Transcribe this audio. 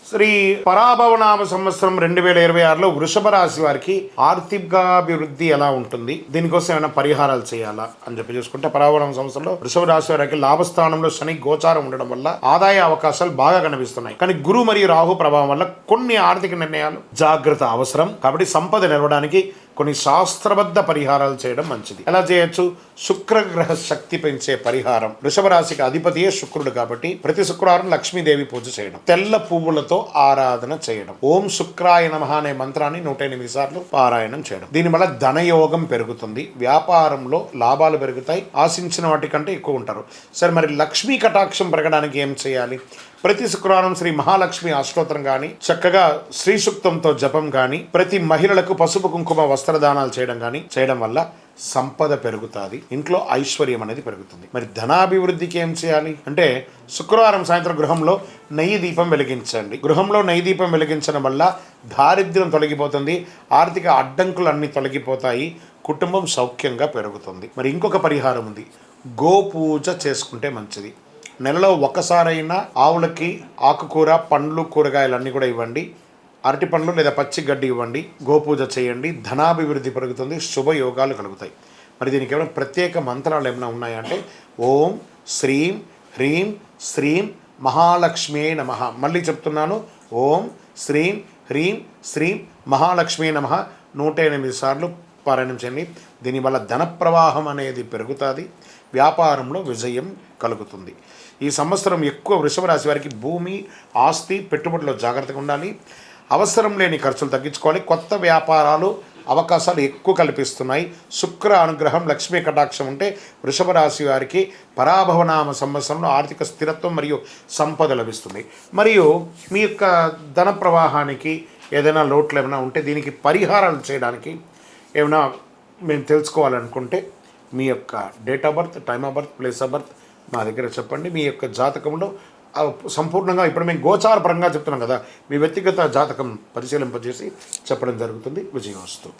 శ్రీ పరాభవనామ సంవత్సరం 2026లో వృషభ రాశి వారికి ఆర్థికాభివృద్ధి ఎలా ఉంటుంది, దీనికోసం ఏమైనా పరిహారాలు చేయాలా అని చెప్పి చూసుకుంటే, పరాభవనామ సంవత్సరంలో వృషభ రాశి వారికి లాభస్థానంలో శని గోచారం ఉండడం వల్ల ఆదాయ అవకాశాలు బాగా కనిపిస్తున్నాయి. కానీ గురు మరియు రాహు ప్రభావం వల్ల కొన్ని ఆర్థిక నిర్ణయాలు జాగ్రత్త అవసరం. కాబట్టి సంపద నిలవడానికి కొన్ని శాస్త్రబద్ధ పరిహారాలు చేయడం మంచిది. ఎలా చేయొచ్చు? శుక్రగ్రహ శక్తి పెంచే పరిహారం. వృషభ రాశికి అధిపతియే శుక్రుడు కాబట్టి ప్రతి శుక్రవారం లక్ష్మీదేవి పూజ చేయడం, తెల్ల పువ్వులతో ఆరాధన చేయడం, ఓం శుక్రాయ నమః అనే మంత్రాన్ని 108 సార్లు పారాయణం చేయడం. దీనివల్ల ధనయోగం పెరుగుతుంది, వ్యాపారంలో లాభాలు పెరుగుతాయి, ఆశించిన వాటికంటే ఎక్కువ ఉంటారు. సరే, మరి లక్ష్మీ కటాక్షం పెరగడానికి ఏం చేయాలి? ప్రతి శుక్రవారం శ్రీ మహాలక్ష్మి అష్టోత్తరం కానీ, చక్కగా శ్రీ సూక్తంతో జపం కానీ, ప్రతి మహిళలకు పసుపు కుంకుమ వస్త్రదానాలు చేయడం వల్ల సంపద పెరుగుతుంది, ఇంట్లో ఐశ్వర్యం అనేది పెరుగుతుంది. మరి ధనాభివృద్ధికి ఏం చేయాలి అంటే, శుక్రవారం సాయంత్రం గృహంలో నెయ్యి దీపం వెలిగించండి. గృహంలో నెయ్యి దీపం వెలిగించడం వల్ల దారిద్ర్యం తొలగిపోతుంది, ఆర్థిక అడ్డంకులు అన్నీ తొలగిపోతాయి, కుటుంబం సౌఖ్యంగా పెరుగుతుంది. మరి ఇంకొక పరిహారం ఉంది, గోపూజ చేసుకుంటే మంచిది. నెలలో ఒకసారైనా ఆవులకి ఆకుకూర, పండ్లు, కూరగాయలు అన్నీ కూడా ఇవ్వండి. అరటి పండ్లు లేదా పచ్చి గడ్డి ఇవ్వండి, గోపూజ చేయండి, ధనాభివృద్ధి పెరుగుతుంది, శుభయోగాలు కలుగుతాయి. మరి దీనికి ఏమైనా ప్రత్యేక మంత్రాలు ఏమైనా ఉన్నాయంటే, ఓం శ్రీం హ్రీం శ్రీం మహాలక్ష్మే నమః. మళ్ళీ చెప్తున్నాను, ఓం శ్రీం హ్రీం శ్రీం మహాలక్ష్మే నమః 108 సార్లు పారాయణం చేయండి. దీనివల్ల ధన ప్రవాహం అనేది పెరుగుతుంది, వ్యాపారంలో విజయం కలుగుతుంది. ఈ సంవత్సరం ఎక్కువ వృషభ రాశి వారికి భూమి, ఆస్తి, పెట్టుబడిలో జాగ్రత్తగా ఉండాలి. అవసరం లేని ఖర్చులు తగ్గించుకోవాలి. కొత్త వ్యాపారాలు అవకాశాలు ఎక్కువ కల్పిస్తున్నాయి. శుక్ర అనుగ్రహం, లక్ష్మీ కటాక్షం ఉంటే వృషభ రాశి వారికి పరాభవనామ సంవత్సరంలో ఆర్థిక స్థిరత్వం మరియు సంపద లభిస్తుంది. మరియు మీ యొక్క ధన ప్రవాహానికి ఏదైనా లోట్లు ఏమైనా ఉంటే దీనికి పరిహారాలు చేయడానికి ఏమైనా మేము తెలుసుకోవాలనుకుంటే, మీ యొక్క date of birth, time of birth, place of birth మా దగ్గర చెప్పండి. మీ యొక్క జాతకంలో సంపూర్ణంగా, ఇప్పుడు మేము గోచార పరంగా చెప్తున్నాం కదా, మీ వ్యక్తిగత జాతకం పరిశీలింపజేసి చెప్పడం జరుగుతుంది. విజయవస్తు.